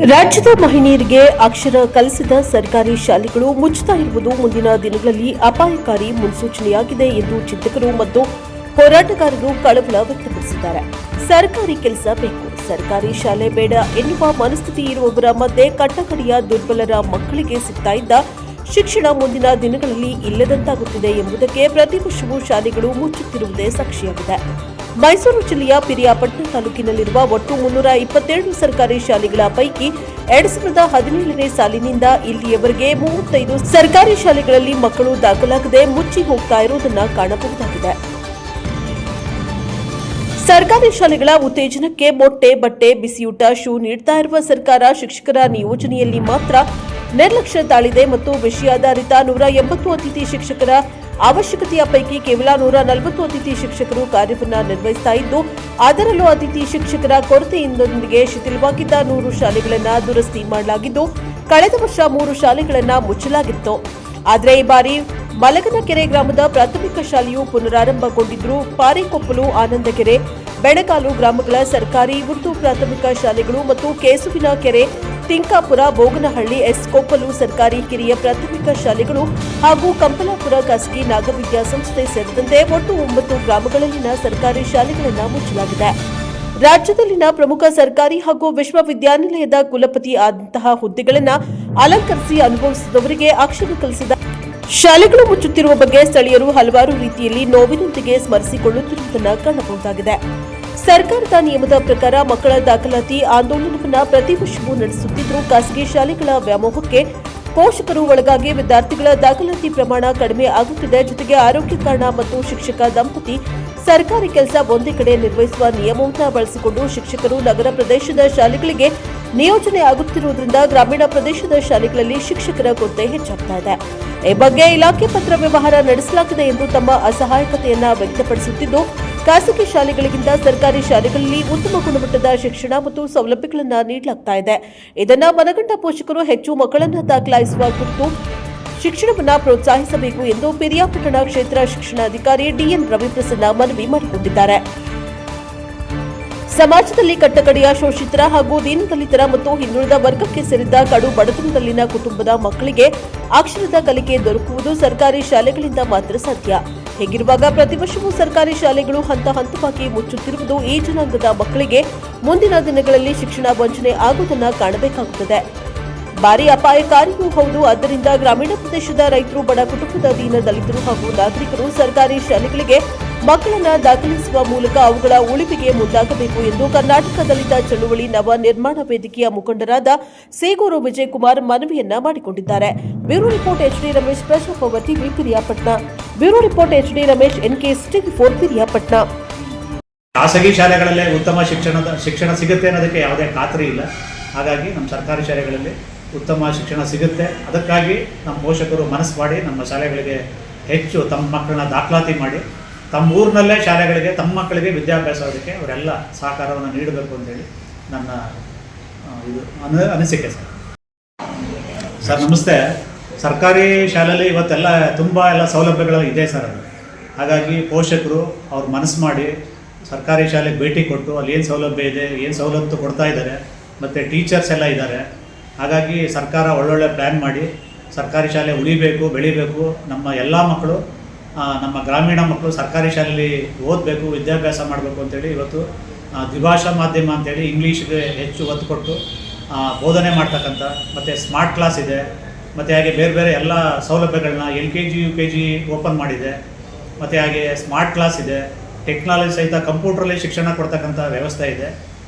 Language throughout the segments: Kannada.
ರಾಜ್ಯದ ಮಹಿಳೆಯರಿಗೆ ಅಕ್ಷರ ಕಲಿಸಿದ ಸರ್ಕಾರಿ ಶಾಲೆಗಳು ಮುಚ್ಚುತ್ತಾ ಇರುವುದು ಮುಂದಿನ ದಿನಗಳಲ್ಲಿ ಅಪಾಯಕಾರಿ ಮುನ್ಸೂಚನೆಯಾಗಿದೆ ಎಂದು ಚಿಂತಕರು ಮತ್ತು ಹೋರಾಟಗಾರರು ಕಳವಳ ವ್ಯಕ್ತಪಡಿಸಿದ್ದಾರೆ. ಸರ್ಕಾರಿ ಕೆಲಸ ಬೇಕು, ಸರ್ಕಾರಿ ಶಾಲೆ ಬೇಡ ಎನ್ನುವ ಮನಸ್ಥಿತಿ ಇರುವವರ ಮಧ್ಯೆ ಕಟ್ಟಕಡೆಯ ದುರ್ಬಲರ ಮಕ್ಕಳಿಗೆ ಸಿಗ್ತಾ ಇದ್ದ ಶಿಕ್ಷಣ ಮುಂದಿನ ದಿನಗಳಲ್ಲಿ ಇಲ್ಲದಂತಾಗುತ್ತಿದೆ ಎಂಬುದಕ್ಕೆ ಪ್ರತಿ ವರ್ಷವೂ ಶಾಲೆಗಳು ಮುಚ್ಚುತ್ತಿರುವುದೇ ಸಾಕ್ಷಿಯಾಗಿದೆ. ಮೈಸೂರು ಜಿಲ್ಲೆಯ ಪಿರಿಯಾಪಟ್ಟಣ ತಾಲೂಕಿನಲ್ಲಿರುವ ಒಟ್ಟು 322 ಸರ್ಕಾರಿ ಶಾಲೆಗಳ ಪೈಕಿ 2017ನೇ ಸಾಲಿನಿಂದ ಇಲ್ಲಿಯವರೆಗೆ 35 ಸರ್ಕಾರಿ ಶಾಲೆಗಳಲ್ಲಿ ಮಕ್ಕಳು ದಾಖಲಾಗದೆ ಮುಚ್ಚಿ ಹೋಗ್ತಾ ಇರುವುದನ್ನು ಕಾಣಬಹುದಾಗಿದೆ. ಸರ್ಕಾರಿ ಶಾಲೆಗಳ ಉತ್ತೇಜನಕ್ಕೆ ಮೊಟ್ಟೆ, ಬಟ್ಟೆ, ಬಿಸಿಯೂಟ, ಶೂ ನೀಡ್ತಾ ಇರುವ ಸರ್ಕಾರ ಶಿಕ್ಷಕರ ನಿಯೋಜನೆಯಲ್ಲಿ ಮಾತ್ರ ನಿರ್ಲಕ್ಷ್ಯ ತಾಳಿದೆ ಮತ್ತು ವಿಷಯಾಧಾರಿತ 180 ಅತಿಥಿ ಶಿಕ್ಷಕರ ಅವಶ್ಯಕತೆಯ ಪೈಕಿ ಕೇವಲ 140 ಅತಿಥಿ ಶಿಕ್ಷಕರು ಕಾರ್ಯವನ್ನು ನಿರ್ವಹಿಸ್ತಾ ಇದ್ದು, ಅದರಲ್ಲೂ ಅತಿಥಿ ಶಿಕ್ಷಕರ ಕೊರತೆಯಿಂದೊಂದಿಗೆ ಶಿಥಿಲವಾಗಿದ್ದ 100 ಶಾಲೆಗಳನ್ನು ದುರಸ್ತಿ ಮಾಡಲಾಗಿದ್ದು, ಕಳೆದ ವರ್ಷ 3 ಶಾಲೆಗಳನ್ನು ಮುಚ್ಚಲಾಗಿತ್ತು. ಆದರೆ ಈ ಬಾರಿ ಮಲಗನಕೆರೆ ಗ್ರಾಮದ ಪ್ರಾಥಮಿಕ ಶಾಲೆಯು ಪುನರಾರಂಭಗೊಂಡಿದ್ದರೂ ಪಾರಿಕೊಪ್ಪಲು, ಆನಂದಕೆರೆ, ಬೆಣಕಾಲು ಗ್ರಾಮಗಳ ಸರ್ಕಾರಿ ಉರ್ದು ಪ್ರಾಥಮಿಕ ಶಾಲೆಗಳು ಮತ್ತು ಕೇಸುವಿನ ಕೆರೆ, ತಿಂಕಾಪುರ, ಬೋಗನಹಳ್ಳಿ, ಕೊಪ್ಪಲು ಸರ್ಕಾರಿ ಕಿರಿಯ ಪ್ರಾಥಮಿಕ ಶಾಲೆಗಳು ಹಾಗೂ ಕಂಪಲಾಪುರ, ಖಾಸಗಿ ನಾಗವಿದ್ಯಾಸಂಸ್ಥೆ ಸೇರಿದಂತೆ ಒಟ್ಟು 9 ಗ್ರಾಮಗಳಲ್ಲಿನ ಸರ್ಕಾರಿ ಶಾಲೆಗಳನ್ನು ಮುಚ್ಚಲಾಗಿದೆ. ರಾಜ್ಯದಲ್ಲಿನ ಪ್ರಮುಖ ಸರ್ಕಾರಿ ಹಾಗೂ ವಿಶ್ವವಿದ್ಯಾನಿಲಯದ ಕುಲಪತಿ ಆದಂತಹ ಹುದ್ದೆಗಳನ್ನು ಅಲಂಕರಿಸಿ ಅನುಭವಿಸಿದವರಿಗೆ ಅಕ್ಷರ ಕಲಿಸಿದ ಶಾಲೆಗಳು ಮುಚ್ಚುತ್ತಿರುವ ಬಗ್ಗೆ ಸ್ಥಳೀಯರು ಹಲವಾರು ರೀತಿಯಲ್ಲಿ ನೋವಿನೊಂದಿಗೆ ಸ್ಮರಿಸಿಕೊಳ್ಳುತ್ತಿರುವುದನ್ನು ಕಾಣಬಹುದಾಗಿದೆ. ಸರ್ಕಾರದ ನಿಯಮದ ಪ್ರಕಾರ ಮಕ್ಕಳ ದಾಖಲಾತಿ ಆಂದೋಲನವನ್ನು ಪ್ರತಿ ವರ್ಷವೂ ನಡೆಸುತ್ತಿದ್ದರೂ ಖಾಸಗಿ ಶಾಲೆಗಳ ವ್ಯಾಮೋಹಕ್ಕೆ ಪೋಷಕರು ಒಳಗಾಗಿ ವಿದ್ಯಾರ್ಥಿಗಳ ದಾಖಲಾತಿ ಪ್ರಮಾಣ ಕಡಿಮೆ ಆಗುತ್ತಿದೆ. ಜೊತೆಗೆ ಆರೋಗ್ಯ ಕಾರಣ ಮತ್ತು ಶಿಕ್ಷಕ ದಂಪತಿ ಸರ್ಕಾರಿ ಕೆಲಸ ಒಂದೇ ಕಡೆ ನಿರ್ವಹಿಸುವ ನಿಯಮವನ್ನು ಬಳಸಿಕೊಂಡು ಶಿಕ್ಷಕರು ನಗರ ಪ್ರದೇಶದ ಶಾಲೆಗಳಿಗೆ ನಿಯೋಜನೆ ಆಗುತ್ತಿರುವುದರಿಂದ ಗ್ರಾಮೀಣ ಪ್ರದೇಶದ ಶಾಲೆಗಳಲ್ಲಿ ಶಿಕ್ಷಕರ ಕೊರತೆ ಹೆಚ್ಚಾಗ್ತಾ ಇದೆ. ಈ ಬಗ್ಗೆ ಇಲಾಖೆ ಪತ್ರ ವ್ಯವಹಾರ ನಡೆಸಲಾಗಿದೆ ಎಂದು ತಮ್ಮ ಅಸಹಾಯಕತೆಯನ್ನ ವ್ಯಕ್ತಪಡಿಸುತ್ತಿದ್ದು, ಖಾಸಗಿ ಶಾಲೆಗಳಿಗಿಂತ ಸರ್ಕಾರಿ ಶಾಲೆಗಳಲ್ಲಿ ಉತ್ತಮ ಗುಣಮಟ್ಟದ ಶಿಕ್ಷಣ ಮತ್ತು ಸೌಲಭ್ಯಗಳನ್ನು ನೀಡಲಾಗ್ತಾ ಇದೆ. ಇದನ್ನ ಮನಗಂಡ ಪೋಷಕರು ಹೆಚ್ಚು ಮಕ್ಕಳನ್ನು ದಾಖಲಾಯಿಸುವ ಕುರಿತು ಶಿಕ್ಷಣವನ್ನು ಪ್ರೋತ್ಸಾಹಿಸಬೇಕು ಎಂದು ಪಿರಿಯಾಪಟ್ಟಣ ಕ್ಷೇತ್ರ ಶಿಕ್ಷಣಾಧಿಕಾರಿ ಡಿಎನ್ ರವಿಪ್ರಸನ್ನ ಮನವಿ ಮಾಡಿಕೊಂಡಿದ್ದಾರೆ. ಸಮಾಜದಲ್ಲಿ ಕಟ್ಟಕಡೆಯ ಶೋಷಿತರ ಹಾಗೂ ದೀನದಲಿತರ ಮತ್ತು ಹಿಂದುಳಿದ ವರ್ಗಕ್ಕೆ ಸೇರಿದ ಕಡು ಬಡತನದಲ್ಲಿನ ಕುಟುಂಬದ ಮಕ್ಕಳಿಗೆ ಅಕ್ಷರದ ಕಲಿಕೆ ದೊರಕುವುದು ಸರ್ಕಾರಿ ಶಾಲೆಗಳಿಂದ ಮಾತ್ರ ಸಾಧ್ಯ. ಹೀಗಿರುವಾಗ ಪ್ರತಿ ವರ್ಷವೂ ಸರ್ಕಾರಿ ಶಾಲೆಗಳು ಹಂತ ಹಂತವಾಗಿ ಮುಚ್ಚುತ್ತಿರುವುದು ಈ ಜನಾಂಗದ ಮಕ್ಕಳಿಗೆ ಮುಂದಿನ ದಿನಗಳಲ್ಲಿ ಶಿಕ್ಷಣ ವಂಚನೆ ಆಗುವುದನ್ನು ಕಾಣಬೇಕಾಗುತ್ತದೆ. ಭಾರಿ ಅಪಾಯಕಾರಿಯೂ ಹೌದು. ಆದ್ದರಿಂದ ಗ್ರಾಮೀಣ ಪ್ರದೇಶದ ರೈತರು, ಬಡ ಕುಟುಂಬದ ದೀನ ದಲಿತರು ಹಾಗೂ ನಾಗರಿಕರು ಸರ್ಕಾರಿ ಶಾಲೆಗಳಿಗೆ ಮಕ್ಕಳನ್ನು ದಾಖಲಿಸುವ ಮೂಲಕ ಅವುಗಳ ಉಳಿವಿಗೆ ಮುಂದಾಗಬೇಕು ಎಂದು ಕರ್ನಾಟಕ ದಲಿತ ಚಳುವಳಿ ನವ ನಿರ್ಮಾಣ ವೇದಿಕೆಯ ಮುಖಂಡರಾದ ಸೇಗೂರು ವಿಜಯಕುಮಾರ್ ಮನವಿಯನ್ನ ಮಾಡಿಕೊಂಡಿದ್ದಾರೆ. Bureau report HD Ramesh, Prajapower TV, Piriyapatna. Bureau report HD Ramesh, NKS TV4, Piriyapatna. ಖಾಸಗಿ ಶಾಲೆಗಳಲ್ಲೇ ಉತ್ತಮ ಶಿಕ್ಷಣ ಸಿಗುತ್ತೆ ಅನ್ನೋದಕ್ಕೆ ಯಾವುದೇ ಖಾತ್ರಿ ಇಲ್ಲ. ಹಾಗಾಗಿ ನಮ್ಮ ಸರ್ಕಾರಿ ಶಾಲೆಗಳಲ್ಲಿ ಉತ್ತಮ ಶಿಕ್ಷಣ ಸಿಗುತ್ತೆ. ಅದಕ್ಕಾಗಿ ನಮ್ಮ ಪೋಷಕರು ಮನಸ್ಸು ಮಾಡಿ ನಮ್ಮ ಶಾಲೆಗಳಿಗೆ ಹೆಚ್ಚು ತಮ್ಮ ಮಕ್ಕಳನ್ನ ದಾಖಲಾತಿ ಮಾಡಿ ತಮ್ಮ ಊರಿನಲ್ಲೇ ಶಾಲೆಗಳಿಗೆ ತಮ್ಮ ಮಕ್ಕಳಿಗೆ ವಿದ್ಯಾಭ್ಯಾಸ ಆಗೋದಕ್ಕೆ ಅವರೆಲ್ಲ ಸಹಕಾರವನ್ನು ನೀಡಬೇಕು ಅಂತೇಳಿ ನನ್ನ ಇದು ಅನಿಸಿಕೆ. ಸರ್ ನಮಸ್ತೆ. ಸರ್ಕಾರಿ ಶಾಲೆಯಲ್ಲಿ ಇವತ್ತೆಲ್ಲ ತುಂಬ ಸೌಲಭ್ಯಗಳು ಇದೆ ಸರ್. ಅದು ಹಾಗಾಗಿ ಪೋಷಕರು ಅವ್ರು ಮನಸ್ಸು ಮಾಡಿ ಸರ್ಕಾರಿ ಶಾಲೆಗೆ ಭೇಟಿ ಕೊಟ್ಟು ಅಲ್ಲಿ ಏನು ಸೌಲಭ್ಯ ಇದೆ, ಏನು ಸವಲತ್ತು ಕೊಡ್ತಾ ಇದ್ದಾರೆ, ಮತ್ತು ಟೀಚರ್ಸ್ ಎಲ್ಲ ಇದ್ದಾರೆ. ಹಾಗಾಗಿ ಸರ್ಕಾರ ಒಳ್ಳೊಳ್ಳೆ ಪ್ಲ್ಯಾನ್ ಮಾಡಿ ಸರ್ಕಾರಿ ಶಾಲೆ ಉಳಿಬೇಕು, ಬೆಳಿಬೇಕು. ನಮ್ಮ ಎಲ್ಲ ಮಕ್ಕಳು, ನಮ್ಮ ಗ್ರಾಮೀಣ ಮಕ್ಕಳು ಸರ್ಕಾರಿ ಶಾಲೆಯಲ್ಲಿ ಓದಬೇಕು, ವಿದ್ಯಾಭ್ಯಾಸ ಮಾಡಬೇಕು ಅಂತೇಳಿ ಇವತ್ತು ದ್ವಿಭಾಷಾ ಮಾಧ್ಯಮ ಅಂತೇಳಿ ಇಂಗ್ಲೀಷ್ಗೆ ಹೆಚ್ಚು ಒತ್ತು ಕೊಟ್ಟು ಬೋಧನೆ ಮಾಡ್ತಕ್ಕಂಥ, ಮತ್ತು ಸ್ಮಾರ್ಟ್ ಕ್ಲಾಸ್ ಇದೆ, ಮತ್ತು ಹಾಗೆ ಬೇರೆ ಬೇರೆ ಎಲ್ಲ ಸೌಲಭ್ಯಗಳನ್ನ LKG UKG ಓಪನ್ ಮಾಡಿದೆ. ಮತ್ತು ಹಾಗೆ ಸ್ಮಾರ್ಟ್ ಕ್ಲಾಸ್ ಇದೆ, ಟೆಕ್ನಾಲಜಿ ಸಹಿತ ಕಂಪ್ಯೂಟ್ರಲ್ಲಿ ಶಿಕ್ಷಣ ಕೊಡ್ತಕ್ಕಂಥ ವ್ಯವಸ್ಥೆ ಇದೆ.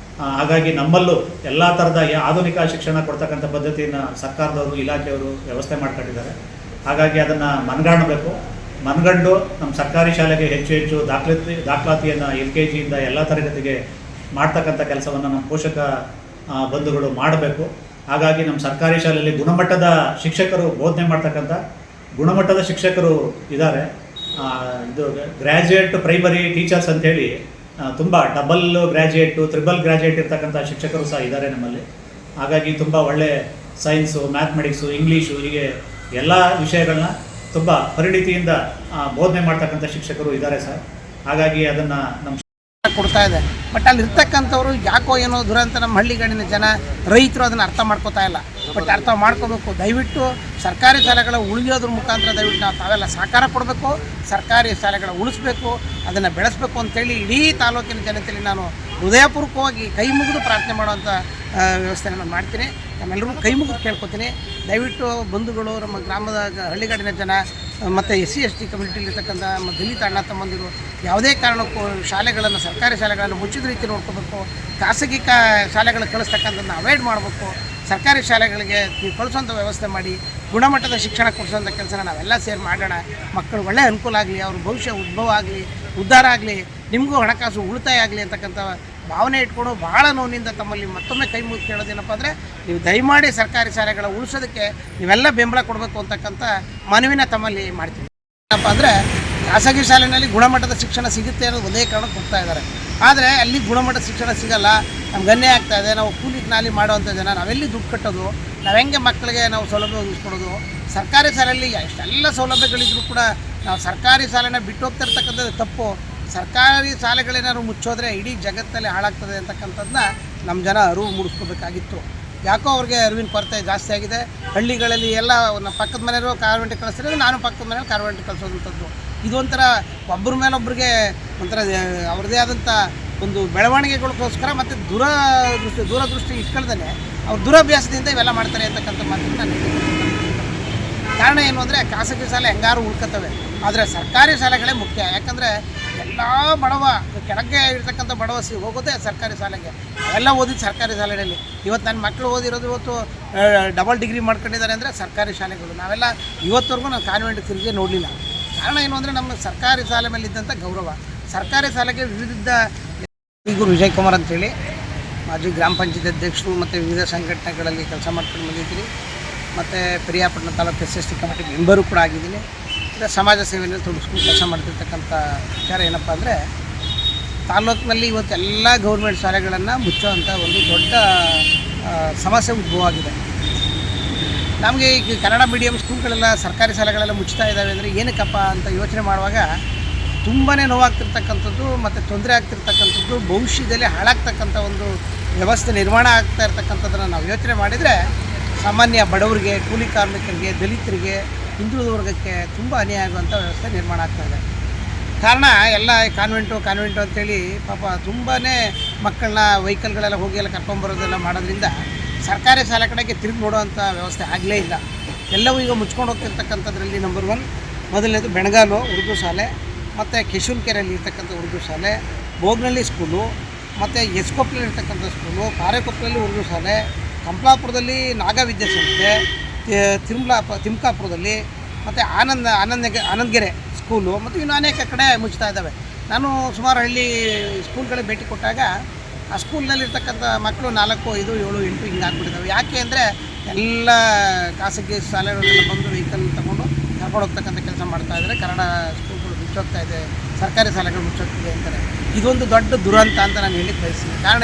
ಹಾಗಾಗಿ ನಮ್ಮಲ್ಲೂ ಎಲ್ಲ ಥರದ ಆಧುನಿಕ ಶಿಕ್ಷಣ ಕೊಡ್ತಕ್ಕಂಥ ಪದ್ಧತಿಯನ್ನು ಸರ್ಕಾರದವರು, ಇಲಾಖೆಯವರು ವ್ಯವಸ್ಥೆ ಮಾಡ್ಕೊಂಡಿದ್ದಾರೆ. ಹಾಗಾಗಿ ಅದನ್ನು ಮನಗಂಡು ನಮ್ಮ ಸರ್ಕಾರಿ ಶಾಲೆಗೆ ಹೆಚ್ಚು ದಾಖಲಾತಿಯನ್ನು LKGಯಿಂದ ಎಲ್ಲ ತರಗತಿಗೆ ಮಾಡ್ತಕ್ಕಂಥ ಕೆಲಸವನ್ನು ನಮ್ಮ ಪೋಷಕ ಬಂಧುಗಳು ಮಾಡಬೇಕು. ಹಾಗಾಗಿ ನಮ್ಮ ಸರ್ಕಾರಿ ಶಾಲೆಯಲ್ಲಿ ಗುಣಮಟ್ಟದ ಶಿಕ್ಷಕರು ಬೋಧನೆ ಮಾಡ್ತಕ್ಕಂಥ ಗುಣಮಟ್ಟದ ಶಿಕ್ಷಕರು ಇದ್ದಾರೆ. ಇದು ಗ್ರ್ಯಾಜುಯೇಟ್ ಪ್ರೈಮರಿ ಟೀಚರ್ಸ್ ಅಂಥೇಳಿ ತುಂಬ ಡಬಲ್ ಗ್ರ್ಯಾಜುಯೇಟು, ಟ್ರಿಬಲ್ ಗ್ರ್ಯಾಜುಯೇಟ್ ಇರ್ತಕ್ಕಂಥ ಶಿಕ್ಷಕರು ಸಹ ಇದ್ದಾರೆ ನಮ್ಮಲ್ಲಿ. ಹಾಗಾಗಿ ತುಂಬ ಒಳ್ಳೆ ಸೈನ್ಸು, ಮ್ಯಾಥಮೆಟಿಕ್ಸು, ಇಂಗ್ಲೀಷು, ಹೀಗೆ ಎಲ್ಲ ವಿಷಯಗಳನ್ನ ತುಂಬ ಪರಿಣಿತಿಯಿಂದ ಬೋಧನೆ ಮಾಡ್ತಕ್ಕಂಥ ಶಿಕ್ಷಕರು ಇದ್ದಾರೆ ಸರ್. ಹಾಗಾಗಿ ಅದನ್ನು ನಮ್ಮ ಕೊಡ್ತಾ ಇದೆ. ಬಟ್ ಅಲ್ಲಿ ಇರ್ತಕ್ಕಂಥವ್ರು ಯಾಕೋ ಏನೋ ದುರಂತ ನಮ್ಮ ಹಳ್ಳಿಗಾಡಿನ ಜನ ರೈತರು ಅದನ್ನು ಅರ್ಥ ಮಾಡ್ಕೋತಾ ಇಲ್ಲ. ಬಟ್ ಅರ್ಥ ಮಾಡ್ಕೋಬೇಕು. ದಯವಿಟ್ಟು ಸರ್ಕಾರಿ ಶಾಲೆಗಳ ಉಳಿಯೋದ್ರ ಮುಖಾಂತರ ದಯವಿಟ್ಟು ನಾವು ತಾವೆಲ್ಲ ಸಹಕಾರ ಕೊಡಬೇಕು. ಸರ್ಕಾರಿ ಶಾಲೆಗಳ ಉಳಿಸ್ಬೇಕು, ಅದನ್ನು ಬೆಳೆಸಬೇಕು ಅಂತೇಳಿ ಇಡೀ ತಾಲೂಕಿನ ಜನತೆಯಲ್ಲಿ ನಾನು ಹೃದಯಪೂರ್ವಕವಾಗಿ ಕೈ ಮುಗಿದು ಪ್ರಾರ್ಥನೆ ಮಾಡುವಂಥ ವ್ಯವಸ್ಥೆನ ನಾನು ಮಾಡ್ತೀನಿ. ನಮ್ಮೆಲ್ಲರೂ ಕೈ ಮುಗಿದು ಕೇಳ್ಕೊತೀನಿ. ದಯವಿಟ್ಟು ಬಂಧುಗಳು, ನಮ್ಮ ಗ್ರಾಮದ ಹಳ್ಳಿಗಾಡಿನ ಜನ ಮತ್ತು SC/ST ಕಮ್ಯುನಿಟಿಲಿರ್ತಕ್ಕಂಥ ನಮ್ಮ ದಲಿತ ಅಣ್ಣ ತಮ್ಮಂದಿರು ಯಾವುದೇ ಕಾರಣಕ್ಕೂ ಶಾಲೆಗಳನ್ನು, ಸರ್ಕಾರಿ ಶಾಲೆಗಳನ್ನು ಮುಚ್ಚಿದ ರೀತಿ ನೋಡ್ಕೋಬೇಕು. ಖಾಸಗಿ ಶಾಲೆಗಳು ಕಳಿಸ್ತಕ್ಕಂಥದ್ದನ್ನ ಅವಾಯ್ಡ್ ಮಾಡಬೇಕು. ಸರ್ಕಾರಿ ಶಾಲೆಗಳಿಗೆ ನೀವು ಕಳಿಸೋಂಥ ವ್ಯವಸ್ಥೆ ಮಾಡಿ ಗುಣಮಟ್ಟದ ಶಿಕ್ಷಣ ಕೊಡಿಸೋಂಥ ಕೆಲಸನ ನಾವೆಲ್ಲ ಸೇರಿ ಮಾಡೋಣ. ಮಕ್ಕಳು ಒಳ್ಳೆಯ ಅನುಕೂಲ ಆಗಲಿ, ಅವ್ರ ಭವಿಷ್ಯ ಉದ್ಭವ ಆಗಲಿ, ಉದ್ಧಾರ ಆಗಲಿ, ನಿಮಗೂ ಹಣಕಾಸು ಉಳಿತಾಯ ಆಗಲಿ ಅಂತಕ್ಕಂಥ ಭಾವನೆ ಇಟ್ಕೊಂಡು ಭಾಳ ನೋವಿನಿಂದ ತಮ್ಮಲ್ಲಿ ಮತ್ತೊಮ್ಮೆ ಕೈ ಮುಗಿದು ಕೇಳೋದೇನಪ್ಪ ಅಂದರೆ, ನೀವು ದಯಮಾಡಿ ಸರ್ಕಾರಿ ಶಾಲೆಗಳ ಉಳಿಸೋದಕ್ಕೆ ನೀವೆಲ್ಲ ಬೆಂಬಲ ಕೊಡಬೇಕು ಅಂತಕ್ಕಂಥ ಮನವಿನ ತಮ್ಮಲ್ಲಿ ಮಾಡ್ತೀವಿ. ಏನಪ್ಪ ಅಂದರೆ, ಖಾಸಗಿ ಶಾಲೆಯಲ್ಲಿ ಗುಣಮಟ್ಟದ ಶಿಕ್ಷಣ ಸಿಗುತ್ತೆ ಅನ್ನೋದು ಒಂದೇ ಕಾರಣಕ್ಕೆ ಹೋಗ್ತಾ ಇದ್ದಾರೆ. ಆದರೆ ಅಲ್ಲಿ ಗುಣಮಟ್ಟದ ಶಿಕ್ಷಣ ಸಿಗಲ್ಲ, ನಮ್ಗೆ ಅನ್ಯಾಯ ಆಗ್ತಾಯಿದೆ. ನಾವು ಕೂಲಿ ನಾಲಿ ಮಾಡೋವಂಥ ಜನ ನಾವೆಲ್ಲಿ ದುಡ್ಡು ಕಟ್ಟೋದು, ನಾವು ಹೆಂಗೆ ಮಕ್ಕಳಿಗೆ ನಾವು ಸೌಲಭ್ಯ ಒದಗಿಸ್ಕೊಡೋದು? ಸರ್ಕಾರಿ ಶಾಲೆಯಲ್ಲಿ ಎಷ್ಟೆಲ್ಲ ಸೌಲಭ್ಯಗಳಿದ್ರೂ ಕೂಡ ನಾವು ಸರ್ಕಾರಿ ಶಾಲೆನ ಬಿಟ್ಟು ಹೋಗ್ತಿರ್ತಕ್ಕಂಥದ್ದು ತಪ್ಪು. ಸರ್ಕಾರಿ ಶಾಲೆಗಳೇನಾದ್ರು ಮುಚ್ಚೋದ್ರೆ ಇಡೀ ಜಗತ್ತಲ್ಲಿ ಹಾಳಾಗ್ತದೆ ಅಂತಕ್ಕಂಥದ್ದನ್ನ ನಮ್ಮ ಜನ ಅರಿವು ಮೂಡಿಸ್ಕೋಬೇಕಾಗಿತ್ತು. ಯಾಕೋ ಅವ್ರಿಗೆ ಅರಿವಿನ ಕೊರತೆ ಜಾಸ್ತಿ ಆಗಿದೆ. ಹಳ್ಳಿಗಳಲ್ಲಿ ಎಲ್ಲ ನಮ್ಮ ಪಕ್ಕದ ಮನೆಯವರು ಕಾನ್ವೆಂಟಿಗೆ ಕಳಿಸ್ತಾರೆ, ನಾನು ಪಕ್ಕದ ಮನೆಯಲ್ಲಿ ಕಾನ್ವೆಂಟಿಗೆ ಕಳಿಸೋದಂಥದ್ದು. ಇದೊಂಥರ ಒಬ್ಬರ ಮೇಲೊಬ್ಬರಿಗೆ ಒಂಥರ ಅವ್ರದ್ದೇ ಆದಂಥ ಒಂದು ಬೆಳವಣಿಗೆಗಳಿಗೋಸ್ಕರ ಮತ್ತು ದೂರದೃಷ್ಟಿ ಇಟ್ಕೊಳ್ದೇ ಅವ್ರ ದುರಭ್ಯಾಸದಿಂದ ಇವೆಲ್ಲ ಮಾಡ್ತಾರೆ ಅಂತಕ್ಕಂಥ ಮಾತನ್ನು ನಾನು ಕಾರಣ ಏನು ಅಂದರೆ, ಖಾಸಗಿ ಶಾಲೆ ಹೆಂಗಾರು ಉಳ್ಕೊತವೆ, ಆದರೆ ಸರ್ಕಾರಿ ಶಾಲೆಗಳೇ ಮುಖ್ಯ. ಯಾಕಂದರೆ ಎಲ್ಲ ಬಡವ ಕೆಳಗೆ ಇರ್ತಕ್ಕಂಥ ಬಡವ ಹೋಗೋದೇ ಸರ್ಕಾರಿ ಶಾಲೆಗೆ. ಅವೆಲ್ಲ ಓದಿದ್ದು ಸರ್ಕಾರಿ ಶಾಲೆಗಳಲ್ಲಿ. ಇವತ್ತು ನನ್ನ ಮಕ್ಕಳು ಓದಿರೋದು ಇವತ್ತು ಡಬಲ್ ಡಿಗ್ರಿ ಮಾಡ್ಕೊಂಡಿದ್ದಾರೆ ಅಂದರೆ ಸರ್ಕಾರಿ ಶಾಲೆಗಳು. ನಾವೆಲ್ಲ ಇವತ್ತವರೆಗೂ ನಾವು ಕಾನ್ವೆಂಟ್ ತಿರುಗಿ ನೋಡಲಿಲ್ಲ. ಕಾರಣ ಏನು ಅಂದರೆ, ನಮ್ಮ ಸರ್ಕಾರಿ ಶಾಲೆ ಮೇಲೆ ಇದ್ದಂಥ ಗೌರವ. ಸರ್ಕಾರಿ ಶಾಲೆಗೆ ವಿವಿಧ ಈಗೂ ವಿಜಯ್ ಕುಮಾರ್ ಅಂತೇಳಿ ಮಾಜಿ ಗ್ರಾಮ ಪಂಚಾಯತ್ ಅಧ್ಯಕ್ಷರು ಮತ್ತು ವಿವಿಧ ಸಂಘಟನೆಗಳಲ್ಲಿ ಕೆಲಸ ಮಾಡ್ಕೊಂಡು ಬಂದಿದ್ದೀನಿ. ಮತ್ತು Piriyapatna taluk SC/ST committee member ಕೂಡ ಆಗಿದ್ದೀನಿ. ಸಮಾಜ ಸೇವೆಯಲ್ಲಿ ತೊಡಗಿಸ್ಕೊಂಡು ಕೆಲಸ ಮಾಡ್ತಿರ್ತಕ್ಕಂಥ ವಿಚಾರ ಏನಪ್ಪ ಅಂದರೆ, ತಾಲೂಕಿನಲ್ಲಿ ಇವತ್ತು ಎಲ್ಲ ಗೌರ್ಮೆಂಟ್ ಶಾಲೆಗಳನ್ನು ಮುಚ್ಚುವಂಥ ಒಂದು ದೊಡ್ಡ ಸಮಸ್ಯೆ ಉದ್ಭವ ಆಗಿದೆ. ನಮಗೆ ಈಗ ಕನ್ನಡ ಮೀಡಿಯಂ ಸ್ಕೂಲ್ಗಳೆಲ್ಲ ಸರ್ಕಾರಿ ಶಾಲೆಗಳೆಲ್ಲ ಮುಚ್ತಾ ಇದ್ದಾವೆ ಅಂದರೆ ಏನಕ್ಕಪ್ಪ ಅಂತ ಯೋಚನೆ ಮಾಡುವಾಗ ತುಂಬಾ ನೋವಾಗ್ತಿರ್ತಕ್ಕಂಥದ್ದು ಮತ್ತು ತೊಂದರೆ ಆಗ್ತಿರ್ತಕ್ಕಂಥದ್ದು, ಭವಿಷ್ಯದಲ್ಲಿ ಹಾಳಾಗ್ತಕ್ಕಂಥ ಒಂದು ವ್ಯವಸ್ಥೆ ನಿರ್ಮಾಣ ಆಗ್ತಾ ಇರ್ತಕ್ಕಂಥದ್ದನ್ನು ನಾವು ಯೋಚನೆ ಮಾಡಿದರೆ ಸಾಮಾನ್ಯ ಬಡವರಿಗೆ, ಕೂಲಿ ಕಾರ್ಮಿಕರಿಗೆ, ದಲಿತರಿಗೆ, ಹಿಂದುಳಿದ ವರ್ಗಕ್ಕೆ ತುಂಬ ಅನ್ಯಾಯ ಆಗುವಂಥ ವ್ಯವಸ್ಥೆ ನಿರ್ಮಾಣ ಆಗ್ತಾಯಿದೆ. ಕಾರಣ ಎಲ್ಲ ಕಾನ್ವೆಂಟು ಅಂತೇಳಿ ಪಾಪ ತುಂಬಾ ಮಕ್ಕಳನ್ನ ವೆಹಿಕಲ್ಗಳೆಲ್ಲ ಹೋಗಿ ಎಲ್ಲ ಕರ್ಕೊಂಬರೋದೆಲ್ಲ ಮಾಡೋದ್ರಿಂದ ಸರ್ಕಾರಿ ಶಾಲೆ ಕಡೆಗೆ ತಿರುಗಿ ನೋಡುವಂಥ ವ್ಯವಸ್ಥೆ ಆಗಲೇ ಇಲ್ಲ. ಎಲ್ಲವೂ ಈಗ ಮುಚ್ಕೊಂಡು ಹೋಗ್ತಿರ್ತಕ್ಕಂಥದ್ರಲ್ಲಿ ನಂಬರ್ 1 ಮೊದಲನೇದು ಬೆಣಗಾಲು ಉರ್ದು ಶಾಲೆ, ಮತ್ತು ಕೆಶುಲ್ಕೆರೆಯಲ್ಲಿ ಇರ್ತಕ್ಕಂಥ ಉರ್ದು ಶಾಲೆ, ಬೋಗ್ನಳ್ಳಿ ಸ್ಕೂಲು, ಮತ್ತು ಎಸ್ಕೊಪ್ಪಲಲ್ಲಿ ಇರ್ತಕ್ಕಂಥ ಸ್ಕೂಲು, ಕಾರೆಕೊಪ್ಪಲಲ್ಲಿ ಉರ್ದು ಶಾಲೆ, ಕಂಪ್ಲಾಪುರದಲ್ಲಿ ನಾಗ ವಿದ್ಯಾಸಂಸ್ಥೆ, ತಿಮ್ಕಾಪುರದಲ್ಲಿ, ಮತ್ತು ಆನಂದಗೆರೆ ಸ್ಕೂಲು, ಮತ್ತು ಇನ್ನೂ ಅನೇಕ ಕಡೆ ಮುಚ್ತಾ ಇದ್ದಾವೆ. ನಾನು ಸುಮಾರು ಹಳ್ಳಿ ಸ್ಕೂಲ್ಗಳಿಗೆ ಭೇಟಿ ಕೊಟ್ಟಾಗ ಆ ಸ್ಕೂಲ್ನಲ್ಲಿರ್ತಕ್ಕಂಥ ಮಕ್ಕಳು 4, 5, 7, 8 ಹಿಂಗೆ ಆಗ್ಬಿಟ್ಟಿದ್ದಾವೆ. ಯಾಕೆ ಅಂದರೆ ಎಲ್ಲ ಖಾಸಗಿ ಶಾಲೆಗಳೆಲ್ಲ ಬಂದು ವೆಹಿಕಲ್ ತಗೊಂಡು ಕರ್ಕೊಂಡು ಹೋಗ್ತಕ್ಕಂಥ ಕೆಲಸ ಮಾಡ್ತಾಯಿದ್ದಾರೆ. ಕನ್ನಡ ಸ್ಕೂಲ್ಗಳು ಮುಚ್ಚೋಗ್ತಾ ಇದೆ, ಸರ್ಕಾರಿ ಶಾಲೆಗಳು ಮುಚ್ಚೋಗ್ತಿದೆ ಅಂತಾರೆ. ಇದೊಂದು ದೊಡ್ಡ ದುರಂತ ಅಂತ ನಾನು ಹೇಳಿ ಬಯಸ್ತೀನಿ. ಕಾರಣ